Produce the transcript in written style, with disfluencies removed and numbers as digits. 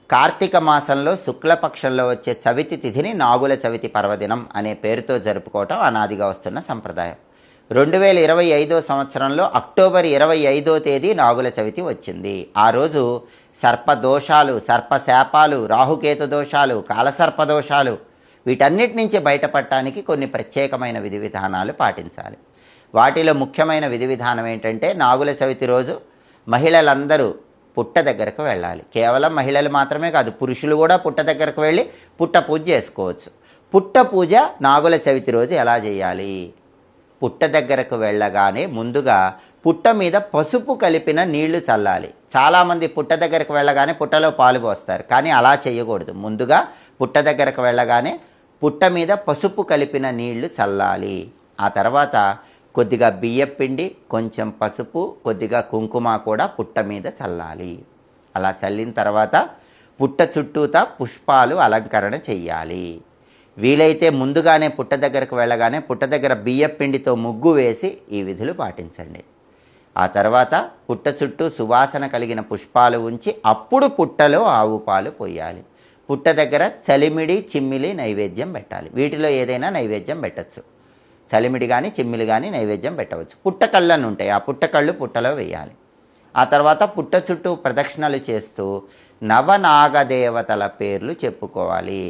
కార్తీక మాసంలో శుక్లపక్షంలో వచ్చే చవితి తిథిని నాగుల చవితి పర్వదినం అనే పేరుతో జరుపుకోవటం అనాదిగా వస్తున్న సంప్రదాయం. 2025 సంవత్సరంలో అక్టోబర్ 25వ తేదీ నాగుల చవితి వచ్చింది. ఆ రోజు సర్పదోషాలు, సర్పశాపాలు, రాహుకేతు దోషాలు, కాలసర్పదోషాలు వీటన్నిటి నుంచి బయటపడటానికి కొన్ని ప్రత్యేకమైన విధి విధానాలు పాటించాలి. వాటిలో ముఖ్యమైన విధి విధానం ఏంటంటే, నాగుల చవితి రోజు మహిళలందరూ పుట్ట దగ్గరకు వెళ్ళాలి. కేవలం మహిళలు మాత్రమే కాదు, పురుషులు కూడా పుట్ట దగ్గరకు వెళ్ళి పుట్ట పూజ చేసుకోవచ్చు. పుట్ట పూజ నాగుల చవితి రోజు ఎలా చేయాలి? పుట్ట దగ్గరకు వెళ్ళగానే ముందుగా పుట్ట మీద పసుపు కలిపిన నీళ్లు చల్లాలి. చాలామంది పుట్ట దగ్గరకు వెళ్ళగానే పుట్టలో పాలు పోస్తారు, కానీ అలా చేయకూడదు. ముందుగా పుట్ట దగ్గరకు వెళ్ళగానే పుట్ట మీద పసుపు కలిపిన నీళ్లు చల్లాలి. ఆ తర్వాత కొద్దిగా బియ్యపిండి, కొంచెం పసుపు, కొద్దిగా కుంకుమ కూడా పుట్ట మీద చల్లాలి. అలా చల్లిన తర్వాత పుట్ట చుట్టూతా పుష్పాలు అలంకరణ చెయ్యాలి. వీలైతే ముందుగానే పుట్ట దగ్గరకు వెళ్ళగానే పుట్ట దగ్గర బియ్యపిండితో ముగ్గు వేసి ఈ విధులు పాటించండి. ఆ తర్వాత పుట్ట చుట్టూ సువాసన కలిగిన పుష్పాలు ఉంచి అప్పుడు పుట్టలో ఆవు పాలు పోయాలి. పుట్ట దగ్గర చలిమిడి, చిమ్మిలి నైవేద్యం పెట్టాలి. వీటిలో ఏదైనా నైవేద్యం పెట్టచ్చు. చలిమిడి కానీ చిమ్మిలి కానీ నైవేద్యం పెట్టవచ్చు. పుట్టకళ్ళను ఉంటాయి, ఆ పుట్టకళ్ళు పుట్టలో వేయాలి. ఆ తర్వాత పుట్ట చుట్టూ ప్రదక్షిణలు చేస్తూ నవనాగదేవతల పేర్లు చెప్పుకోవాలి.